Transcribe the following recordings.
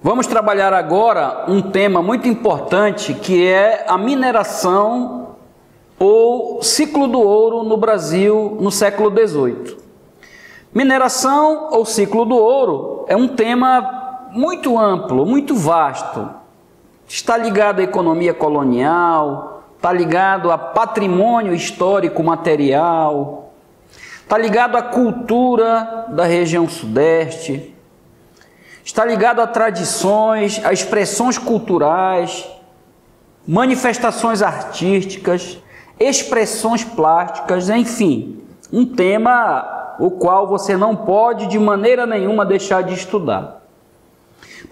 Vamos trabalhar agora um tema muito importante, que é a mineração ou ciclo do ouro no Brasil no século XVIII. Mineração ou ciclo do ouro é um tema muito amplo, muito vasto. Está ligado à economia colonial, está ligado a patrimônio histórico material, está ligado à cultura da região sudeste, está ligado a tradições, a expressões culturais, manifestações artísticas, expressões plásticas, enfim, um tema o qual você não pode de maneira nenhuma deixar de estudar.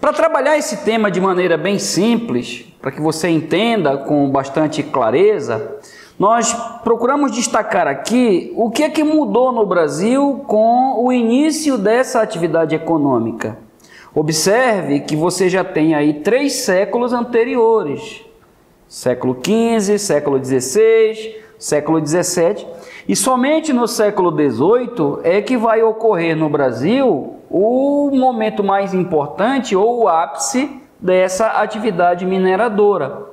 Para trabalhar esse tema de maneira bem simples, para que você entenda com bastante clareza, nós procuramos destacar aqui o que é que mudou no Brasil com o início dessa atividade econômica. Observe que você já tem aí 3 séculos anteriores, século XV, século XVI, século XVII, e somente no século XVIII é que vai ocorrer no Brasil o momento mais importante ou o ápice dessa atividade mineradora.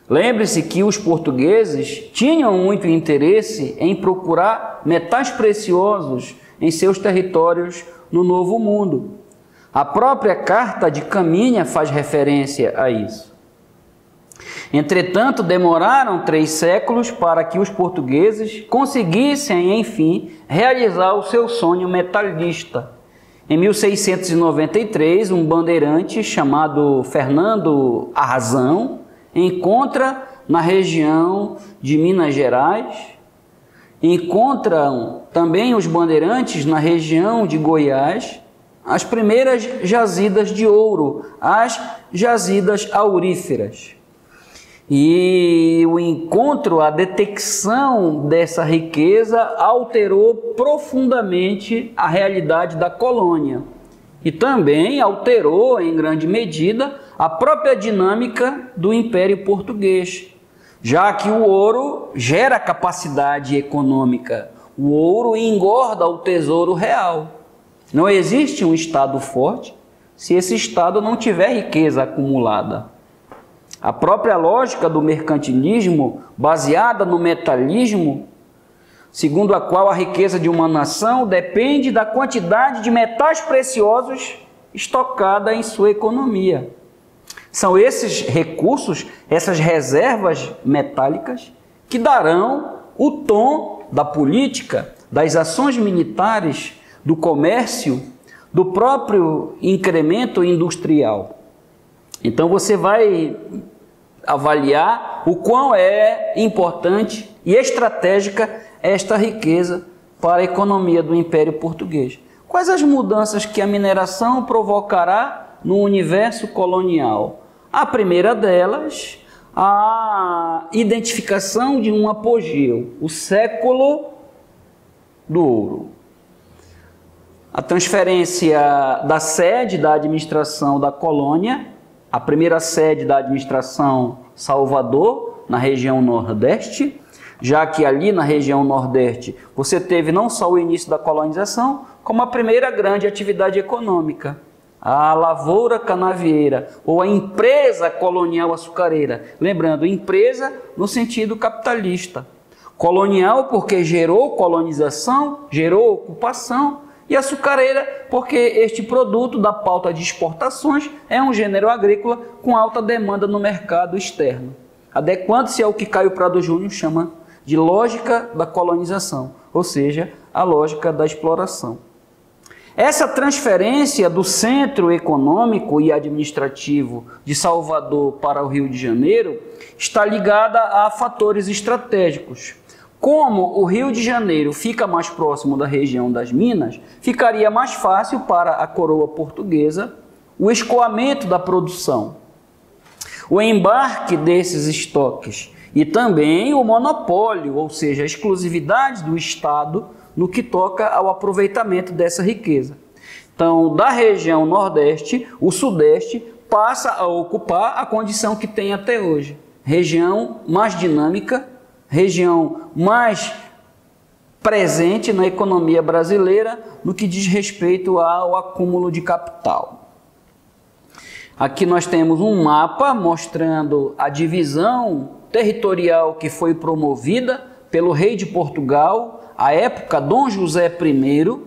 Lembre-se que os portugueses tinham muito interesse em procurar metais preciosos em seus territórios no Novo Mundo. A própria Carta de Caminha faz referência a isso. Entretanto, demoraram 3 séculos para que os portugueses conseguissem, enfim, realizar o seu sonho metalista. Em 1693, um bandeirante chamado Fernando Arrasão encontra na região de Minas Gerais, encontram também os bandeirantes na região de Goiás, as primeiras jazidas de ouro, as jazidas auríferas. E o encontro, a detecção dessa riqueza alterou profundamente a realidade da colônia e também alterou em grande medida a própria dinâmica do Império Português, já que o ouro gera capacidade econômica, o ouro engorda o tesouro real. Não existe um Estado forte se esse Estado não tiver riqueza acumulada. A própria lógica do mercantilismo, baseada no metalismo, segundo a qual a riqueza de uma nação depende da quantidade de metais preciosos estocada em sua economia. São esses recursos, essas reservas metálicas, que darão o tom da política, das ações militares, do comércio, do próprio incremento industrial. Então você vai avaliar o quão é importante e estratégica esta riqueza para a economia do Império Português. Quais as mudanças que a mineração provocará no universo colonial? A primeira delas, a identificação de um apogeu, o século do ouro. A transferência da sede da administração da colônia, a primeira sede da administração Salvador, na região Nordeste, já que ali na região Nordeste você teve não só o início da colonização, como a primeira grande atividade econômica, a lavoura canavieira ou a empresa colonial açucareira. Lembrando, empresa no sentido capitalista. Colonial porque gerou colonização, gerou ocupação, e açucareira porque este produto da pauta de exportações é um gênero agrícola com alta demanda no mercado externo, adequando-se ao que Caio Prado Júnior chama de lógica da colonização, ou seja, a lógica da exploração. Essa transferência do centro econômico e administrativo de Salvador para o Rio de Janeiro está ligada a fatores estratégicos. Como o Rio de Janeiro fica mais próximo da região das Minas, ficaria mais fácil para a coroa portuguesa o escoamento da produção, o embarque desses estoques e também o monopólio, ou seja, a exclusividade do Estado no que toca ao aproveitamento dessa riqueza. Então, da região Nordeste, o Sudeste passa a ocupar a condição que tem até hoje, região mais dinâmica, região mais presente na economia brasileira no que diz respeito ao acúmulo de capital. Aqui nós temos um mapa mostrando a divisão territorial que foi promovida pelo rei de Portugal, à época Dom José I,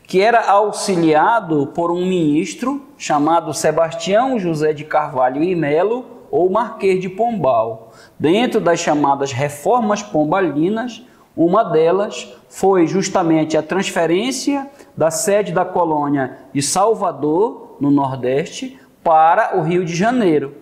que era auxiliado por um ministro chamado Sebastião José de Carvalho e Melo, ou Marquês de Pombal. Dentro das chamadas reformas pombalinas, uma delas foi justamente a transferência da sede da colônia de Salvador, no Nordeste, para o Rio de Janeiro.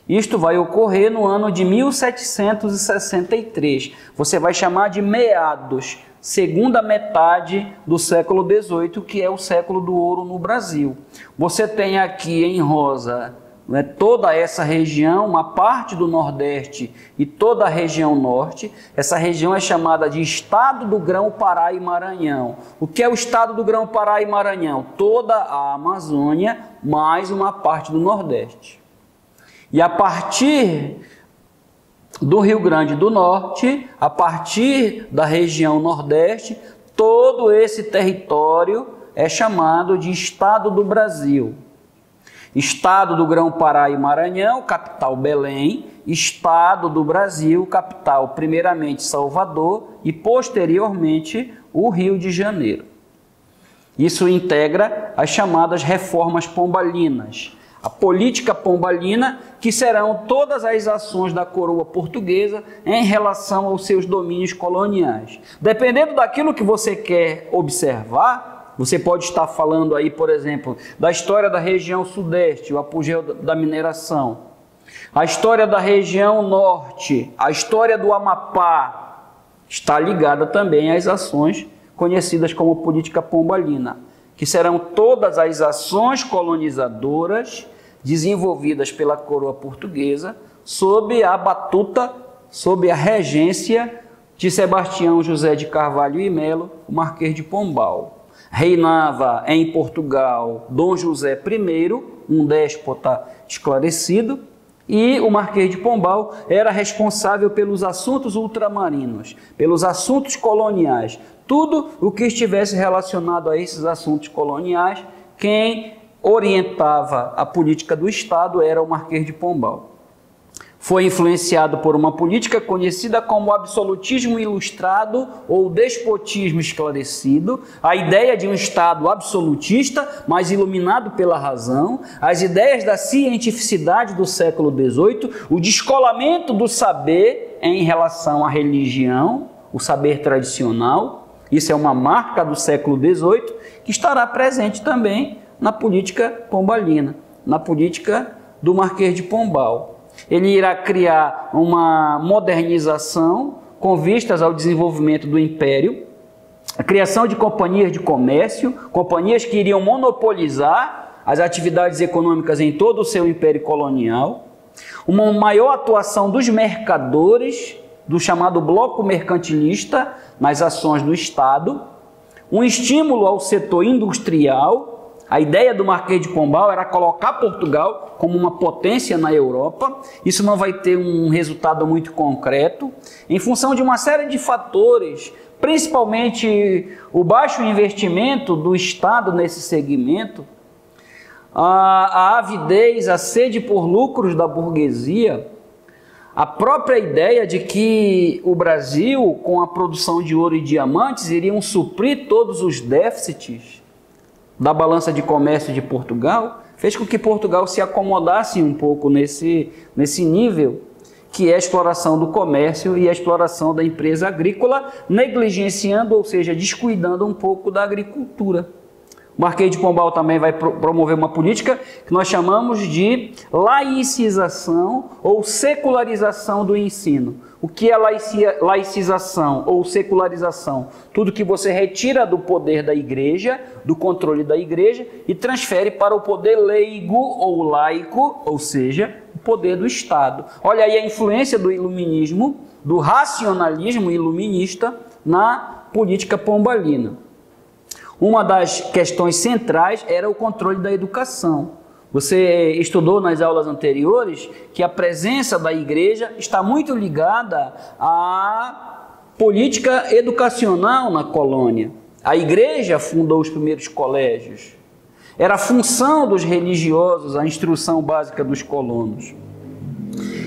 Isto vai ocorrer no ano de 1763. Você vai chamar de meados, segunda metade do século XVIII, que é o século do ouro no Brasil. Você tem aqui em rosa, né, toda essa região, uma parte do Nordeste e toda a região Norte. Essa região é chamada de Estado do Grão-Pará e Maranhão. O que é o Estado do Grão-Pará e Maranhão? Toda a Amazônia, mais uma parte do Nordeste. E a partir do Rio Grande do Norte, a partir da região Nordeste, todo esse território é chamado de Estado do Brasil. Estado do Grão-Pará e Maranhão, capital Belém. Estado do Brasil, capital primeiramente Salvador e posteriormente o Rio de Janeiro. Isso integra as chamadas reformas pombalinas. A política pombalina, que serão todas as ações da coroa portuguesa em relação aos seus domínios coloniais. Dependendo daquilo que você quer observar, você pode estar falando aí, por exemplo, da história da região sudeste, o apogeu da mineração, a história da região norte, a história do Amapá, está ligada também às ações conhecidas como política pombalina, que serão todas as ações colonizadoras desenvolvidas pela coroa portuguesa sob a batuta, sob a regência de Sebastião José de Carvalho e Melo, o Marquês de Pombal. Reinava em Portugal Dom José I, um déspota esclarecido, e o Marquês de Pombal era responsável pelos assuntos ultramarinos, pelos assuntos coloniais. Tudo o que estivesse relacionado a esses assuntos coloniais, quem orientava a política do Estado era o Marquês de Pombal. Foi influenciado por uma política conhecida como absolutismo ilustrado ou despotismo esclarecido, a ideia de um Estado absolutista, mas iluminado pela razão, as ideias da cientificidade do século XVIII, o descolamento do saber em relação à religião, o saber tradicional. Isso é uma marca do século XVIII que estará presente também na política pombalina, na política do Marquês de Pombal. Ele irá criar uma modernização com vistas ao desenvolvimento do império, a criação de companhias de comércio, companhias que iriam monopolizar as atividades econômicas em todo o seu império colonial, uma maior atuação dos mercadores, do chamado bloco mercantilista, nas ações do Estado, um estímulo ao setor industrial. A ideia do Marquês de Pombal era colocar Portugal como uma potência na Europa. Isso não vai ter um resultado muito concreto, em função de uma série de fatores, principalmente o baixo investimento do Estado nesse segmento, a avidez, a sede por lucros da burguesia, a própria ideia de que o Brasil, com a produção de ouro e diamantes, iriam suprir todos os déficits da balança de comércio de Portugal, fez com que Portugal se acomodasse um pouco nesse nível, que é a exploração do comércio e a exploração da empresa agrícola, negligenciando, ou seja, descuidando um pouco da agricultura. O Marquês de Pombal também vai promover uma política que nós chamamos de laicização ou secularização do ensino. O que é laicização ou secularização? Tudo que você retira do poder da igreja, do controle da igreja, e transfere para o poder leigo ou laico, ou seja, o poder do Estado. Olha aí a influência do iluminismo, do racionalismo iluminista na política pombalina. Uma das questões centrais era o controle da educação. Você estudou nas aulas anteriores que a presença da igreja está muito ligada à política educacional na colônia. A igreja fundou os primeiros colégios. Era a função dos religiosos a instrução básica dos colonos.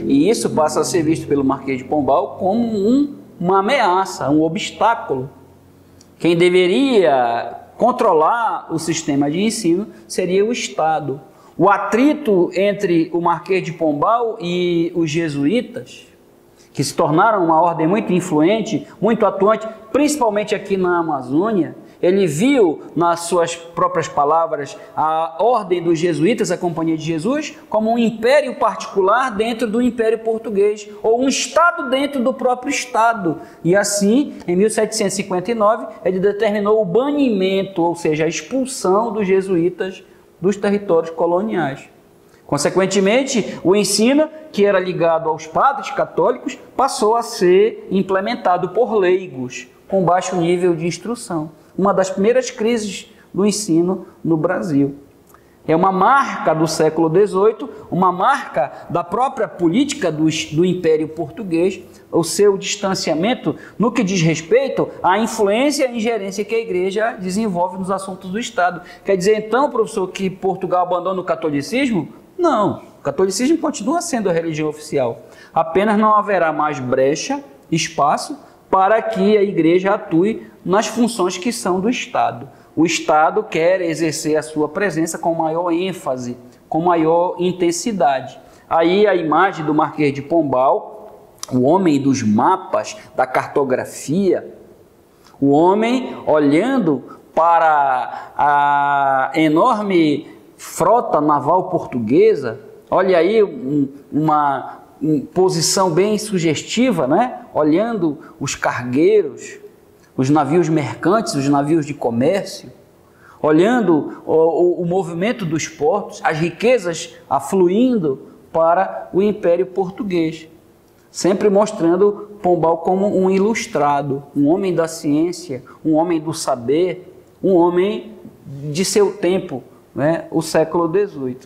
E isso passa a ser visto pelo Marquês de Pombal como uma ameaça, um obstáculo. Quem deveria controlar o sistema de ensino seria o Estado. O atrito entre o Marquês de Pombal e os jesuítas, que se tornaram uma ordem muito influente, muito atuante, principalmente aqui na Amazônia, ele viu, nas suas próprias palavras, a ordem dos jesuítas, a Companhia de Jesus, como um império particular dentro do Império Português, ou um Estado dentro do próprio Estado. E assim, em 1759, ele determinou o banimento, ou seja, a expulsão dos jesuítas dos territórios coloniais. Consequentemente, o ensino, que era ligado aos padres católicos, passou a ser implementado por leigos, com baixo nível de instrução. Uma das primeiras crises do ensino no Brasil. É uma marca do século XVIII, uma marca da própria política do Império Português, o seu distanciamento no que diz respeito à influência e ingerência que a Igreja desenvolve nos assuntos do Estado. Quer dizer, então, professor, que Portugal abandona o catolicismo? Não, o catolicismo continua sendo a religião oficial. Apenas não haverá mais brecha, espaço, para que a Igreja atue nas funções que são do Estado. O Estado quer exercer a sua presença com maior ênfase, com maior intensidade. Aí a imagem do Marquês de Pombal, o homem dos mapas, da cartografia, o homem olhando para a enorme frota naval portuguesa, olha aí uma posição bem sugestiva, né? Olhando os cargueiros, os navios mercantes, os navios de comércio, olhando o movimento dos portos, as riquezas afluindo para o Império Português, sempre mostrando Pombal como um ilustrado, um homem da ciência, um homem do saber, um homem de seu tempo, né? O século XVIII.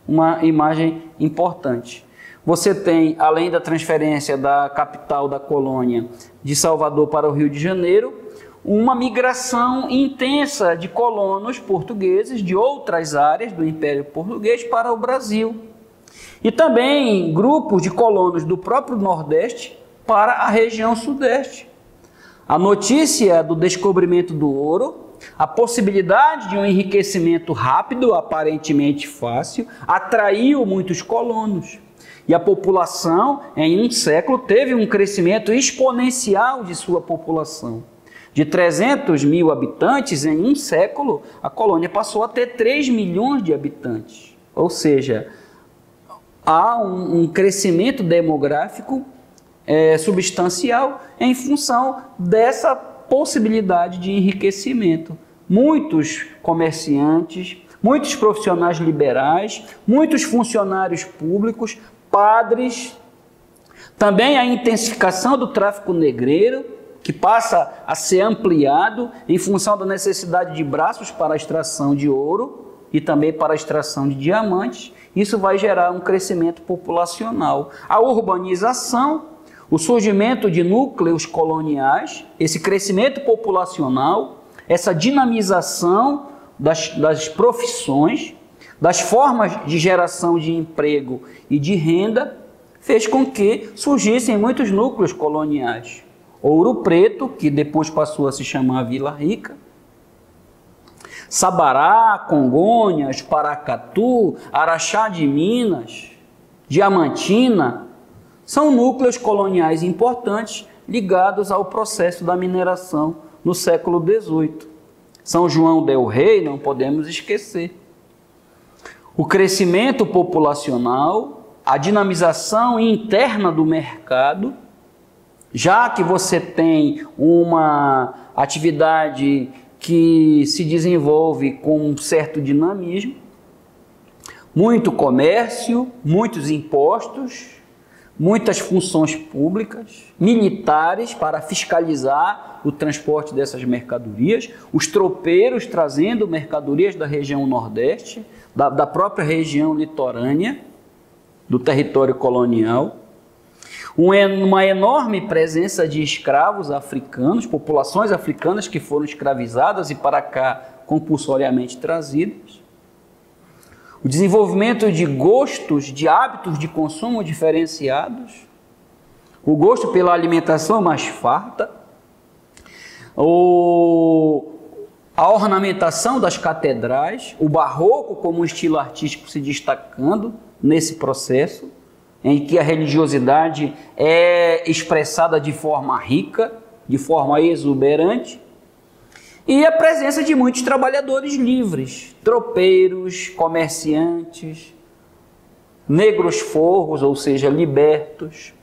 Uma imagem importante. Você tem, além da transferência da capital da colônia de Salvador para o Rio de Janeiro, uma migração intensa de colonos portugueses de outras áreas do Império Português para o Brasil. E também grupos de colonos do próprio Nordeste para a região Sudeste. A notícia do descobrimento do ouro, a possibilidade de um enriquecimento rápido, aparentemente fácil, atraiu muitos colonos. E a população, em um século, teve um crescimento exponencial de sua população. De 300 mil habitantes, em um século, a colônia passou a ter 3 milhões de habitantes. Ou seja, há um crescimento demográfico substancial em função dessa possibilidade de enriquecimento. Muitos comerciantes, muitos profissionais liberais, muitos funcionários públicos, padres, também a intensificação do tráfico negreiro, que passa a ser ampliado em função da necessidade de braços para a extração de ouro e também para a extração de diamantes. Isso vai gerar um crescimento populacional. A urbanização, o surgimento de núcleos coloniais, esse crescimento populacional, essa dinamização das profissões, das formas de geração de emprego e de renda, fez com que surgissem muitos núcleos coloniais. Ouro Preto, que depois passou a se chamar Vila Rica, Sabará, Congonhas, Paracatu, Araxá de Minas, Diamantina, são núcleos coloniais importantes ligados ao processo da mineração no século XVIII. São João del Rei, não podemos esquecer. O crescimento populacional, a dinamização interna do mercado, já que você tem uma atividade que se desenvolve com um certo dinamismo, muito comércio, muitos impostos, muitas funções públicas, militares para fiscalizar o transporte dessas mercadorias, os tropeiros trazendo mercadorias da região Nordeste, da própria região litorânea, do território colonial, uma enorme presença de escravos africanos, populações africanas que foram escravizadas e para cá compulsoriamente trazidas, o desenvolvimento de gostos, de hábitos de consumo diferenciados, o gosto pela alimentação mais farta, a ornamentação das catedrais, o barroco como um estilo artístico se destacando nesse processo, em que a religiosidade é expressada de forma rica, de forma exuberante, e a presença de muitos trabalhadores livres, tropeiros, comerciantes, negros forros, ou seja, libertos,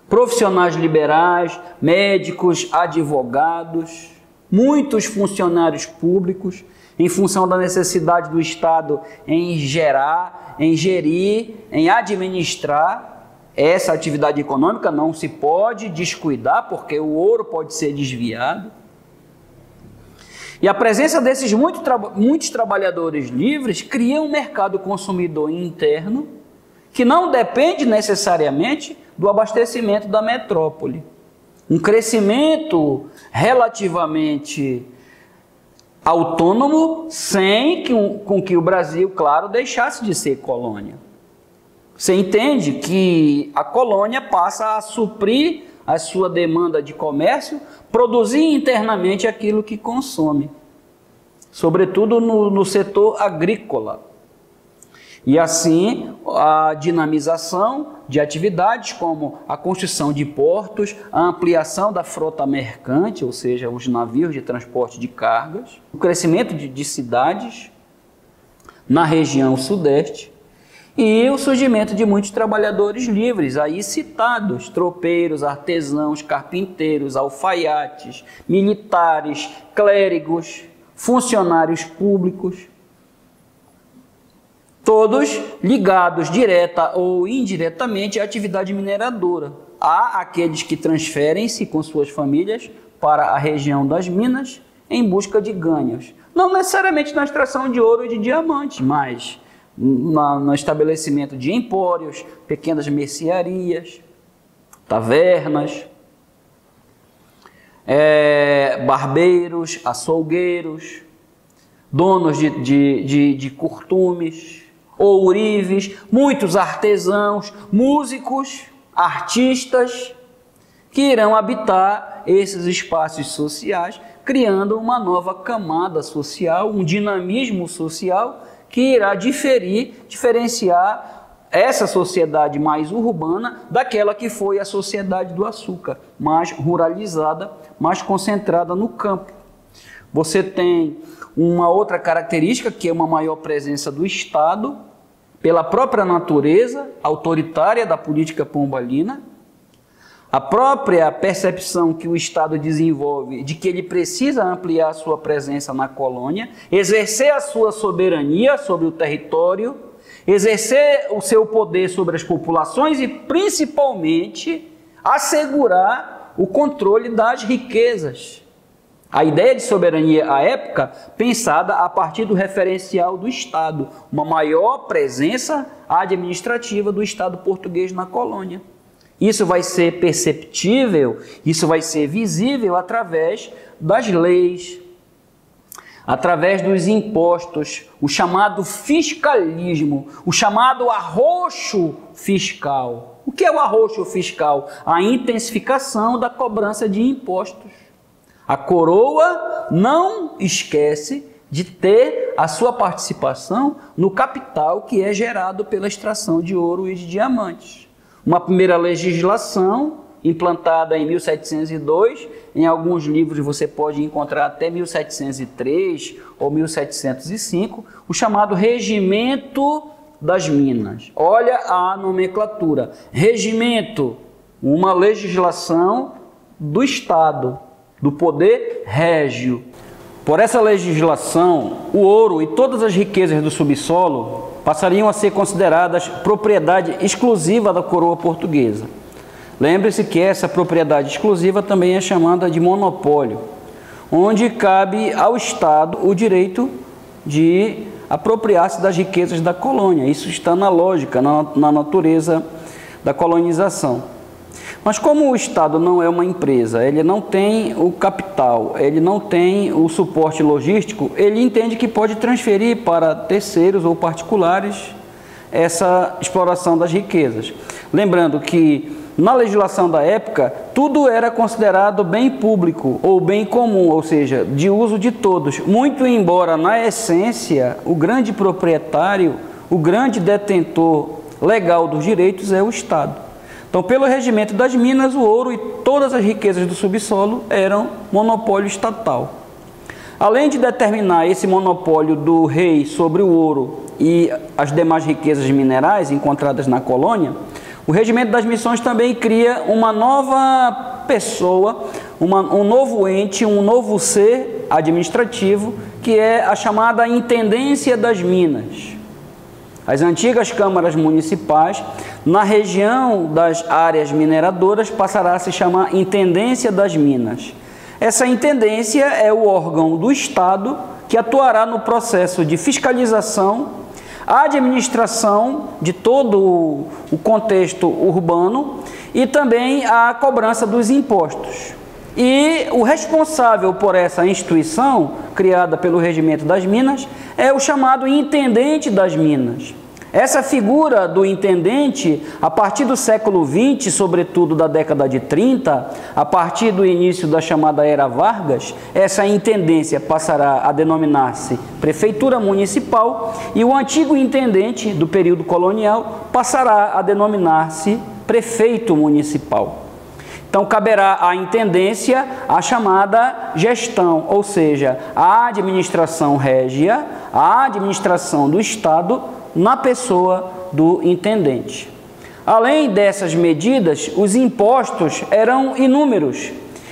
profissionais liberais, médicos, advogados, muitos funcionários públicos, em função da necessidade do Estado em gerar, em gerir, em administrar essa atividade econômica. Não se pode descuidar, porque o ouro pode ser desviado. E a presença desses muitos trabalhadores livres cria um mercado consumidor interno que não depende necessariamente do abastecimento da metrópole. Um crescimento relativamente autônomo, sem com que o Brasil, claro, deixasse de ser colônia. Você entende que a colônia passa a suprir a sua demanda de comércio, produzir internamente aquilo que consome, sobretudo no setor agrícola. E assim, a dinamização de atividades como a construção de portos, a ampliação da frota mercante, ou seja, os navios de transporte de cargas, o crescimento de cidades na região sudeste e o surgimento de muitos trabalhadores livres, aí citados, tropeiros, artesãos, carpinteiros, alfaiates, militares, clérigos, funcionários públicos, todos ligados direta ou indiretamente à atividade mineradora. Há aqueles que transferem-se com suas famílias para a região das minas em busca de ganhos. Não necessariamente na extração de ouro e de diamantes, mas no estabelecimento de empórios, pequenas mercearias, tavernas, barbeiros, açougueiros, donos de curtumes, ourives, muitos artesãos, músicos, artistas, que irão habitar esses espaços sociais, criando uma nova camada social, um dinamismo social que irá diferenciar essa sociedade mais urbana daquela que foi a sociedade do açúcar, mais ruralizada, mais concentrada no campo. Você tem uma outra característica, que é uma maior presença do Estado, pela própria natureza autoritária da política pombalina, a própria percepção que o Estado desenvolve de que ele precisa ampliar a sua presença na colônia, exercer a sua soberania sobre o território, exercer o seu poder sobre as populações e, principalmente, assegurar o controle das riquezas. A ideia de soberania à época, pensada a partir do referencial do Estado, uma maior presença administrativa do Estado português na colônia. Isso vai ser perceptível, isso vai ser visível através das leis, através dos impostos, o chamado fiscalismo, o chamado arroxo fiscal. O que é o arroxo fiscal? A intensificação da cobrança de impostos. A coroa não esquece de ter a sua participação no capital que é gerado pela extração de ouro e de diamantes. Uma primeira legislação implantada em 1702, em alguns livros você pode encontrar até 1703 ou 1705, o chamado Regimento das Minas. Olha a nomenclatura. Regimento, uma legislação do Estado, do poder régio. Por essa legislação, o ouro e todas as riquezas do subsolo passariam a ser consideradas propriedade exclusiva da coroa portuguesa. Lembre-se que essa propriedade exclusiva também é chamada de monopólio, onde cabe ao Estado o direito de apropriar-se das riquezas da colônia. Isso está na lógica, na natureza da colonização. Mas como o Estado não é uma empresa, ele não tem o capital, ele não tem o suporte logístico, ele entende que pode transferir para terceiros ou particulares essa exploração das riquezas. Lembrando que na legislação da época, tudo era considerado bem público ou bem comum, ou seja, de uso de todos. Muito embora, na essência, o grande proprietário, o grande detentor legal dos direitos é o Estado. Então, pelo regimento das minas, o ouro e todas as riquezas do subsolo eram monopólio estatal. Além de determinar esse monopólio do rei sobre o ouro e as demais riquezas minerais encontradas na colônia, o regimento das missões também cria uma nova pessoa, um novo ente, um novo ser administrativo, que é a chamada Intendência das Minas. As antigas câmaras municipais, na região das áreas mineradoras, passará a se chamar Intendência das Minas. Essa intendência é o órgão do Estado que atuará no processo de fiscalização, a administração de todo o contexto urbano e também a cobrança dos impostos. E o responsável por essa instituição, criada pelo Regimento das Minas, é o chamado Intendente das Minas. Essa figura do intendente, a partir do século XX, sobretudo da década de 30, a partir do início da chamada Era Vargas, essa intendência passará a denominar-se Prefeitura Municipal e o antigo intendente do período colonial passará a denominar-se Prefeito Municipal. Então, caberá à intendência a chamada gestão, ou seja, a administração régia, a administração do Estado na pessoa do intendente. Além dessas medidas, os impostos eram inúmeros.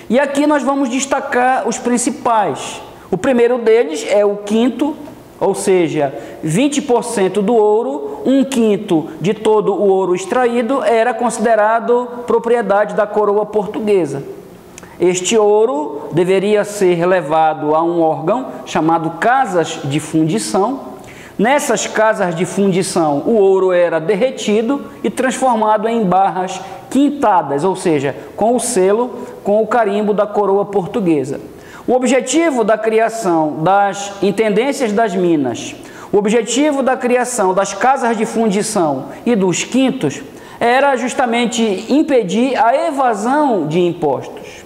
E aqui nós vamos destacar os principais. O primeiro deles é o quinto, ou seja, 20% do ouro, 1/5 de todo o ouro extraído era considerado propriedade da coroa portuguesa. Este ouro deveria ser levado a um órgão chamado Casas de Fundição. Nessas casas de fundição, o ouro era derretido e transformado em barras quintadas, ou seja, com o selo, com o carimbo da coroa portuguesa. O objetivo da criação das intendências das minas, o objetivo da criação das casas de fundição e dos quintos era justamente impedir a evasão de impostos.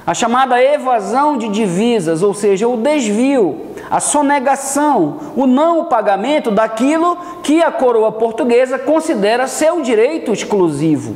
A chamada evasão de divisas, ou seja, o desvio, a sonegação, o não pagamento daquilo que a coroa portuguesa considera seu direito exclusivo.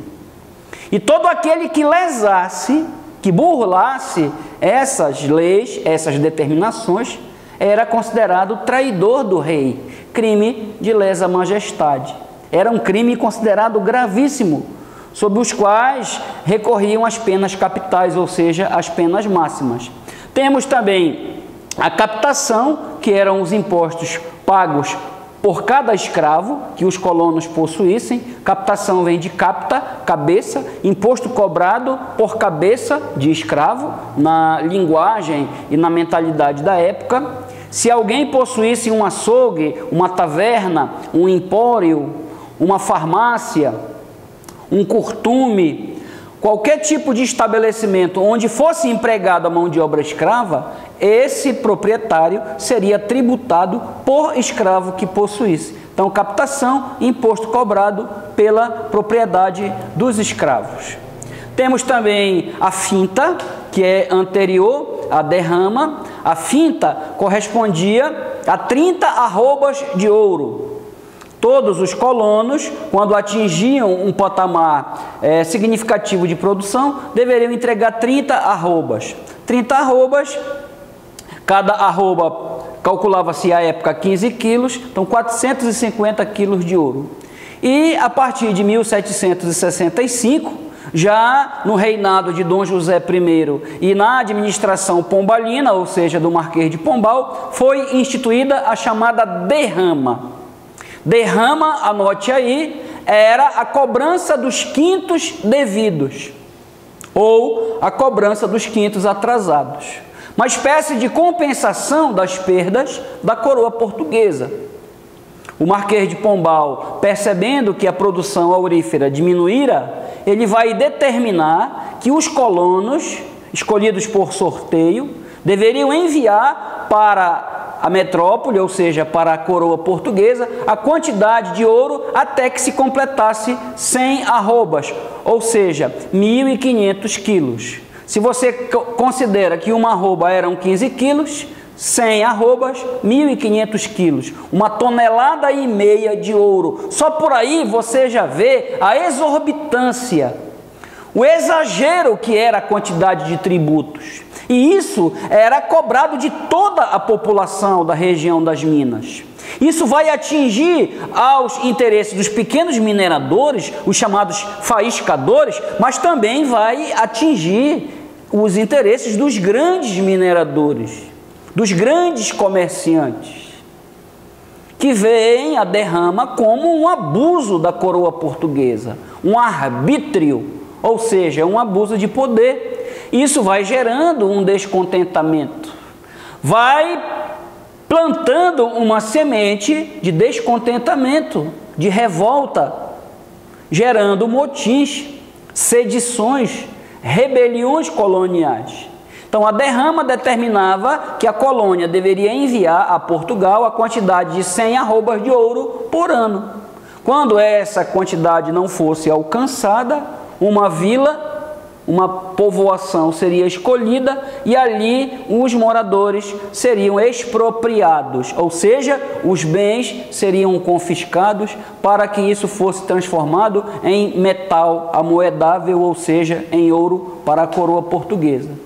E todo aquele que lesasse, que burlasse essas leis, essas determinações, era considerado traidor do rei, crime de lesa majestade. Era um crime considerado gravíssimo, sob os quais recorriam as penas capitais, ou seja, as penas máximas. Temos também a captação, que eram os impostos pagos por cada escravo que os colonos possuíssem. Captação vem de capta, cabeça, imposto cobrado por cabeça de escravo, na linguagem e na mentalidade da época. Se alguém possuísse um açougue, uma taverna, um empório, uma farmácia, um curtume, qualquer tipo de estabelecimento onde fosse empregada a mão de obra escrava, esse proprietário seria tributado por escravo que possuísse. Então, captação, imposto cobrado pela propriedade dos escravos. Temos também a finta, que é anterior à derrama. A finta correspondia a 30 arrobas de ouro. Todos os colonos, quando atingiam um patamar significativo de produção, deveriam entregar 30 arrobas. 30 arrobas, cada arroba calculava-se à época 15 quilos, então 450 quilos de ouro. E a partir de 1765, já no reinado de Dom José I e na administração pombalina, ou seja, do Marquês de Pombal, foi instituída a chamada derrama. Derrama, anote aí, era a cobrança dos quintos devidos, ou a cobrança dos quintos atrasados. Uma espécie de compensação das perdas da coroa portuguesa. O Marquês de Pombal, percebendo que a produção aurífera diminuíra ele vai determinar que os colonos, escolhidos por sorteio, deveriam enviar para a metrópole, ou seja, para a coroa portuguesa, a quantidade de ouro até que se completasse 100 arrobas, ou seja, 1.500 quilos. Se você considera que uma arroba eram 15 quilos, 100 arrobas, 1.500 quilos, 1,5 toneladas de ouro. Só por aí você já vê a exorbitância, o exagero que era a quantidade de tributos. E isso era cobrado de toda a população da região das minas. Isso vai atingir aos interesses dos pequenos mineradores, os chamados faiscadores, mas também vai atingir os interesses dos grandes mineradores, dos grandes comerciantes, que veem a derrama como um abuso da coroa portuguesa, um arbítrio, ou seja, um abuso de poder. Isso vai gerando um descontentamento, vai plantando uma semente de descontentamento, de revolta, gerando motins, sedições, rebeliões coloniais. Então, a derrama determinava que a colônia deveria enviar a Portugal a quantidade de 100 arrobas de ouro por ano. Quando essa quantidade não fosse alcançada, uma vila, uma povoação seria escolhida e ali os moradores seriam expropriados, ou seja, os bens seriam confiscados para que isso fosse transformado em metal amoedável, ou seja, em ouro para a coroa portuguesa.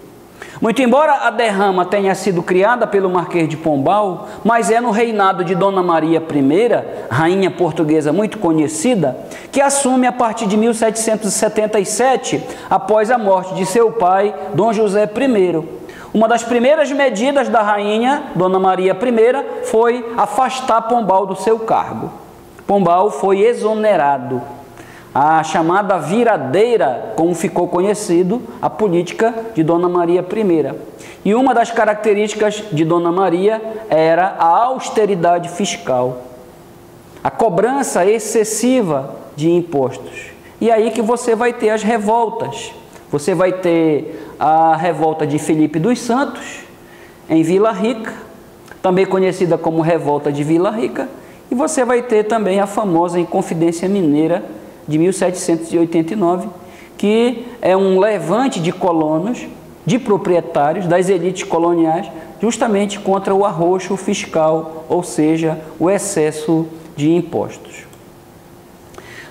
Muito embora a derrama tenha sido criada pelo Marquês de Pombal, mas é no reinado de Dona Maria I, rainha portuguesa muito conhecida, que assume a partir de 1777, após a morte de seu pai, Dom José I. Uma das primeiras medidas da rainha, Dona Maria I, foi afastar Pombal do seu cargo. Pombal foi exonerado. A chamada viradeira, como ficou conhecido, a política de Dona Maria I. E uma das características de Dona Maria era a austeridade fiscal, a cobrança excessiva de impostos. E aí que você vai ter as revoltas. Você vai ter a revolta de Felipe dos Santos, em Vila Rica, também conhecida como Revolta de Vila Rica, e você vai ter também a famosa Inconfidência Mineira, de 1789, que é um levante de colonos, de proprietários, das elites coloniais, justamente contra o arroxo fiscal, ou seja, o excesso de impostos.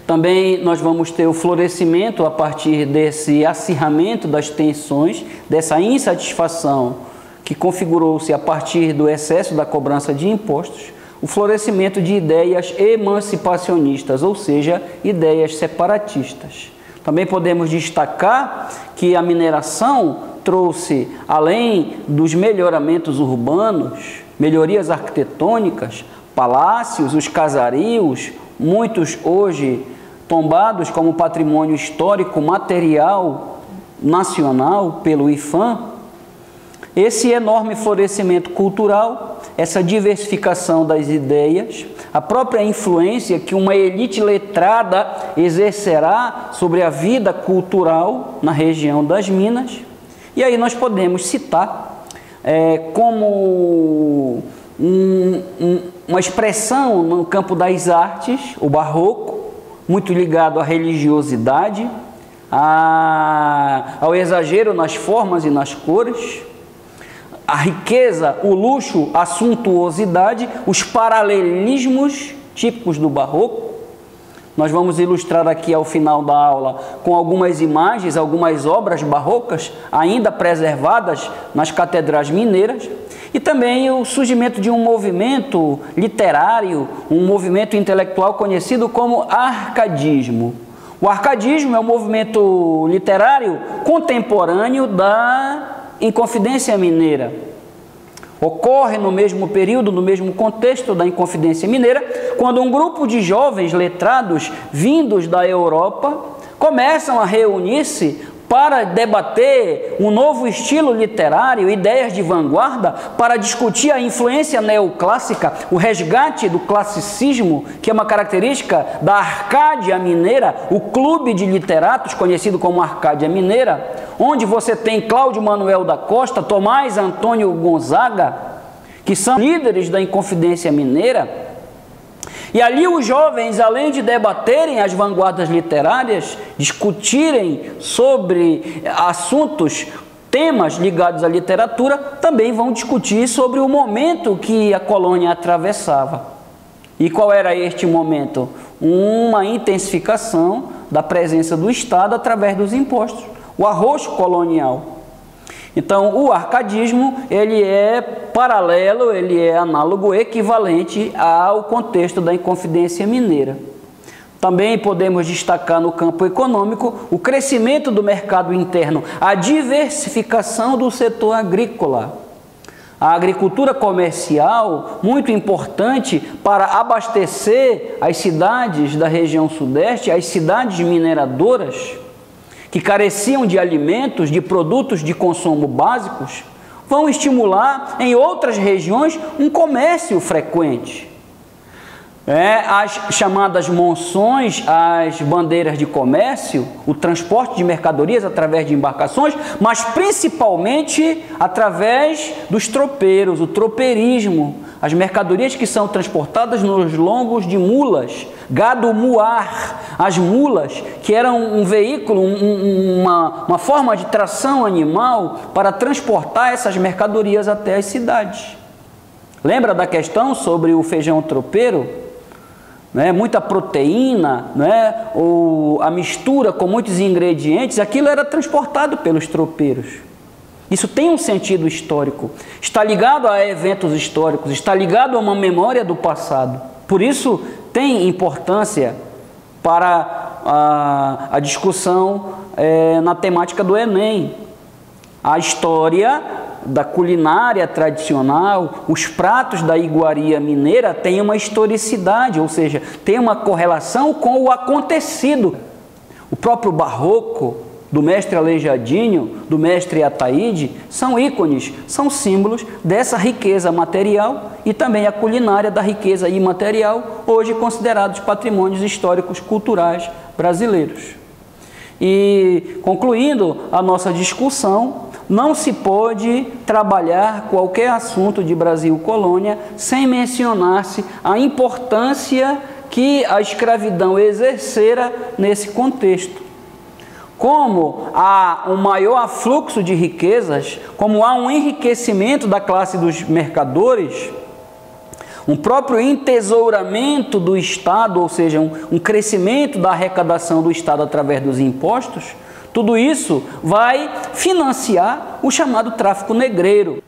Também nós vamos ter o florescimento, a partir desse acirramento das tensões, dessa insatisfação que configurou-se a partir do excesso da cobrança de impostos, o florescimento de ideias emancipacionistas, ou seja, ideias separatistas. Também podemos destacar que a mineração trouxe, além dos melhoramentos urbanos, melhorias arquitetônicas, palácios, os casarios, muitos hoje tombados como patrimônio histórico material nacional pelo IPHAN. Esse enorme florescimento cultural, essa diversificação das ideias, a própria influência que uma elite letrada exercerá sobre a vida cultural na região das Minas. E aí nós podemos citar como uma expressão no campo das artes, o barroco, muito ligado à religiosidade, ao exagero nas formas e nas cores, a riqueza, o luxo, a suntuosidade, os paralelismos típicos do barroco. Nós vamos ilustrar aqui ao final da aula com algumas imagens, algumas obras barrocas ainda preservadas nas catedrais mineiras, e também o surgimento de um movimento literário, um movimento intelectual conhecido como arcadismo. O arcadismo é um movimento literário contemporâneo da Inconfidência Mineira. Ocorre no mesmo período, no mesmo contexto da Inconfidência Mineira, quando um grupo de jovens letrados vindos da Europa começam a reunir-se para debater um novo estilo literário, ideias de vanguarda, para discutir a influência neoclássica, o resgate do classicismo, que é uma característica da Arcádia Mineira, o clube de literatos conhecido como Arcádia Mineira, onde você tem Cláudio Manuel da Costa, Tomás Antônio Gonzaga, que são líderes da Inconfidência Mineira. E ali os jovens, além de debaterem as vanguardas literárias, discutirem sobre assuntos, temas ligados à literatura, também vão discutir sobre o momento que a colônia atravessava. E qual era este momento? Uma intensificação da presença do Estado através dos impostos, o arrocho colonial. Então, o arcadismo, ele é paralelo, ele é análogo, equivalente ao contexto da Inconfidência Mineira. Também podemos destacar no campo econômico o crescimento do mercado interno, a diversificação do setor agrícola. A agricultura comercial, muito importante para abastecer as cidades da região sudeste, as cidades mineradoras, que careciam de alimentos, de produtos de consumo básicos, vão estimular em outras regiões um comércio frequente. As chamadas monções, as bandeiras de comércio, o transporte de mercadorias através de embarcações, mas principalmente através dos tropeiros, o tropeirismo, as mercadorias que são transportadas nos lombos de mulas, gado muar, as mulas, que eram um veículo, uma forma de tração animal para transportar essas mercadorias até as cidades. Lembra da questão sobre o feijão tropeiro? Muita proteína, ou a mistura com muitos ingredientes, aquilo era transportado pelos tropeiros. Isso tem um sentido histórico, está ligado a eventos históricos, está ligado a uma memória do passado. Por isso tem importância para a discussão na temática do Enem. A história da culinária tradicional, os pratos da iguaria mineira têm uma historicidade, ou seja, tem uma correlação com o acontecido. O próprio barroco, do mestre Aleijadinho, do mestre Ataíde, são ícones, são símbolos dessa riqueza material e também a culinária da riqueza imaterial, hoje considerados patrimônios históricos culturais brasileiros. E concluindo a nossa discussão, não se pode trabalhar qualquer assunto de Brasil colônia sem mencionar-se a importância que a escravidão exercera nesse contexto. Como há um maior afluxo de riquezas, como há um enriquecimento da classe dos mercadores, um próprio entesouramento do Estado, ou seja, um crescimento da arrecadação do Estado através dos impostos, tudo isso vai financiar o chamado tráfico negreiro.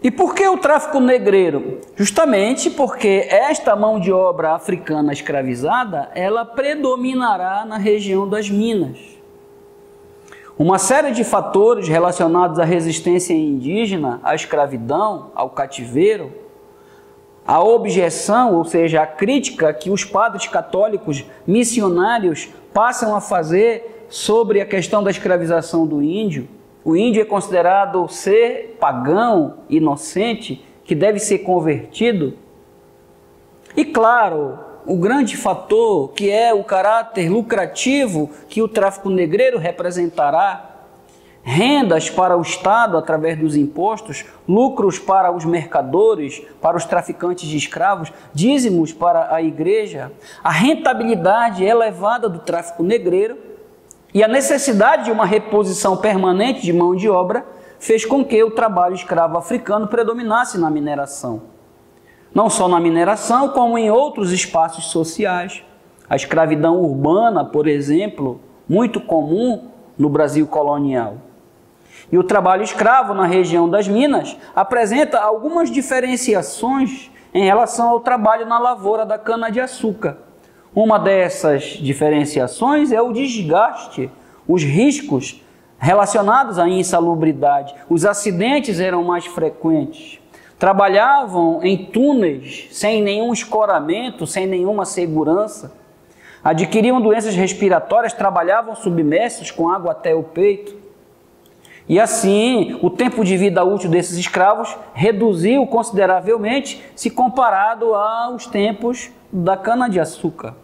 E por que o tráfico negreiro? Justamente porque esta mão de obra africana escravizada, ela predominará na região das Minas. Uma série de fatores relacionados à resistência indígena, à escravidão, ao cativeiro, a objeção, ou seja, a crítica que os padres católicos missionários passam a fazer sobre a questão da escravização do índio. O índio é considerado ser pagão, inocente, que deve ser convertido. E claro, o grande fator que é o caráter lucrativo que o tráfico negreiro representará, rendas para o Estado através dos impostos, lucros para os mercadores, para os traficantes de escravos, dízimos para a igreja, a rentabilidade elevada do tráfico negreiro e a necessidade de uma reposição permanente de mão de obra fez com que o trabalho escravo africano predominasse na mineração. Não só na mineração, como em outros espaços sociais. A escravidão urbana, por exemplo, muito comum no Brasil colonial. E o trabalho escravo na região das Minas apresenta algumas diferenciações em relação ao trabalho na lavoura da cana-de-açúcar. Uma dessas diferenciações é o desgaste, os riscos relacionados à insalubridade. Os acidentes eram mais frequentes. Trabalhavam em túneis sem nenhum escoramento, sem nenhuma segurança. adquiriam doenças respiratórias, trabalhavam submersos com água até o peito. E assim, o tempo de vida útil desses escravos reduziu consideravelmente se comparado aos tempos da cana-de-açúcar.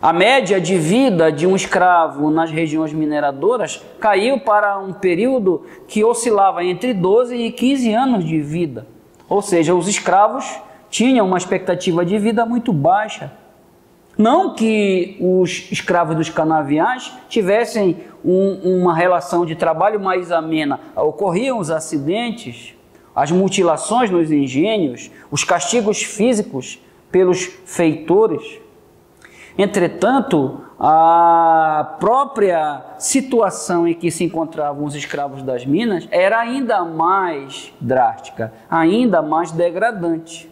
A média de vida de um escravo nas regiões mineradoras caiu para um período que oscilava entre 12 e 15 anos de vida. Ou seja, os escravos tinham uma expectativa de vida muito baixa. Não que os escravos dos canaviais tivessem uma relação de trabalho mais amena. Ocorriam os acidentes, as mutilações nos engenhos, os castigos físicos pelos feitores. Entretanto, a própria situação em que se encontravam os escravos das minas era ainda mais drástica, ainda mais degradante.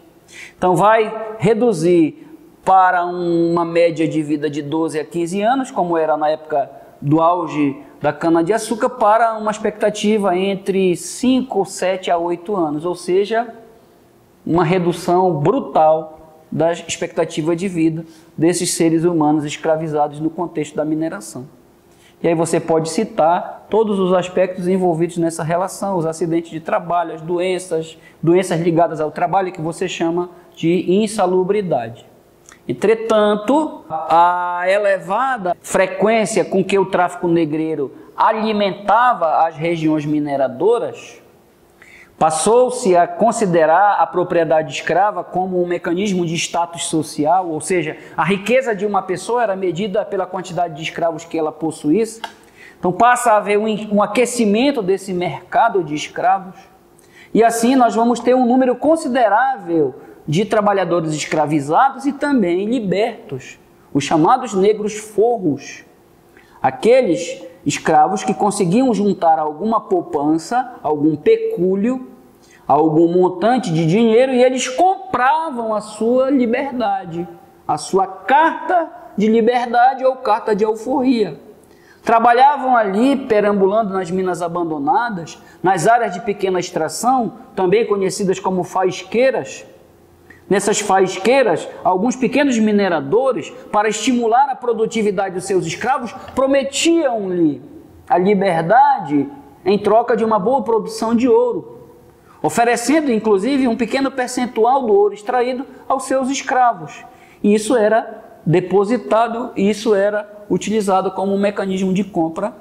Então vai reduzir para uma média de vida de 12 a 15 anos, como era na época do auge da cana-de-açúcar, para uma expectativa entre 5, 7 a 8 anos, ou seja, uma redução brutal da expectativa de vida desses seres humanos escravizados no contexto da mineração. E aí você pode citar todos os aspectos envolvidos nessa relação, os acidentes de trabalho, as doenças ligadas ao trabalho que você chama de insalubridade. Entretanto, a elevada frequência com que o tráfico negreiro alimentava as regiões mineradoras passou-se a considerar a propriedade escrava como um mecanismo de status social, ou seja, a riqueza de uma pessoa era medida pela quantidade de escravos que ela possuísse. Então passa a haver um aquecimento desse mercado de escravos e assim nós vamos ter um número considerável de trabalhadores escravizados e também libertos, os chamados negros forros, aqueles escravos que conseguiam juntar alguma poupança, algum pecúlio, algum montante de dinheiro e eles compravam a sua liberdade, a sua carta de liberdade ou carta de alforria. Trabalhavam ali, perambulando nas minas abandonadas, nas áreas de pequena extração, também conhecidas como faisqueiras. Nessas faisqueiras, alguns pequenos mineradores, para estimular a produtividade dos seus escravos, prometiam-lhe a liberdade em troca de uma boa produção de ouro, oferecendo inclusive um pequeno percentual do ouro extraído aos seus escravos. E isso era depositado, e isso era utilizado como um mecanismo de compra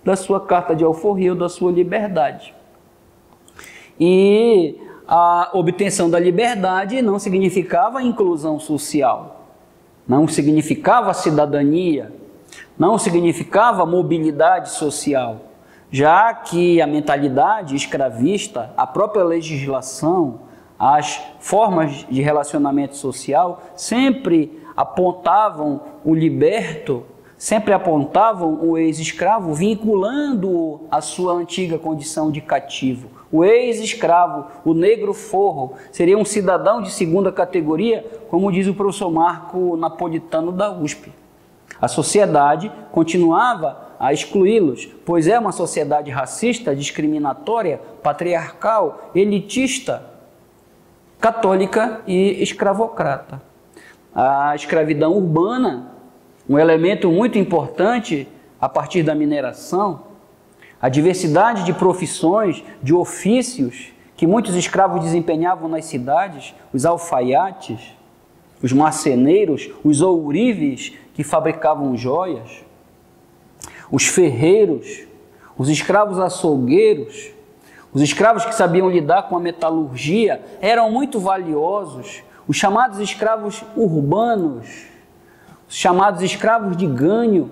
da sua carta de alforria ou da sua liberdade. E a obtenção da liberdade não significava inclusão social, não significava cidadania, não significava mobilidade social, já que a mentalidade escravista, a própria legislação, as formas de relacionamento social sempre apontavam o liberto, sempre apontavam o ex-escravo vinculando-o à sua antiga condição de cativo. O ex-escravo, o negro forro, seria um cidadão de segunda categoria, como diz o professor Marco Napolitano da USP. A sociedade continuava a excluí-los, pois é uma sociedade racista, discriminatória, patriarcal, elitista, católica e escravocrata. A escravidão urbana, um elemento muito importante a partir da mineração, a diversidade de profissões, de ofícios que muitos escravos desempenhavam nas cidades, os alfaiates, os marceneiros, os ourives que fabricavam joias, os ferreiros, os escravos açougueiros, os escravos que sabiam lidar com a metalurgia eram muito valiosos, os chamados escravos urbanos, os chamados escravos de ganho.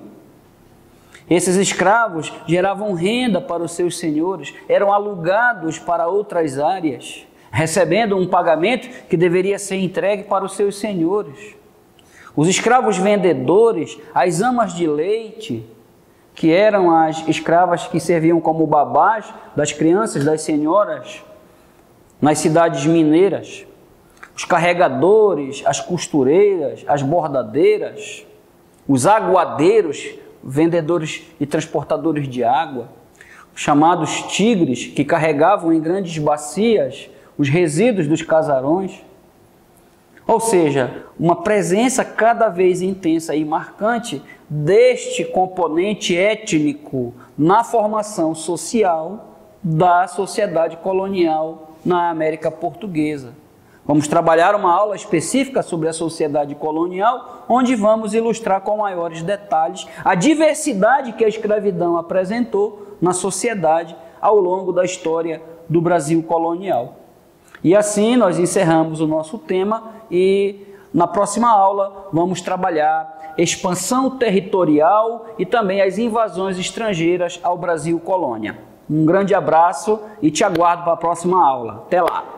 Esses escravos geravam renda para os seus senhores, eram alugados para outras áreas, recebendo um pagamento que deveria ser entregue para os seus senhores. Os escravos vendedores, as amas de leite, que eram as escravas que serviam como babás das crianças, das senhoras, nas cidades mineiras. Os carregadores, as costureiras, as bordadeiras, os aguadeiros, vendedores e transportadores de água, os chamados tigres, que carregavam em grandes bacias os resíduos dos casarões, Ou seja, uma presença cada vez intensa e marcante deste componente étnico na formação social da sociedade colonial na América Portuguesa. Vamos trabalhar uma aula específica sobre a sociedade colonial, onde vamos ilustrar com maiores detalhes a diversidade que a escravidão apresentou na sociedade ao longo da história do Brasil colonial. E assim nós encerramos o nosso tema e na próxima aula vamos trabalhar expansão territorial e também as invasões estrangeiras ao Brasil colônia. Um grande abraço e te aguardo para a próxima aula. Até lá!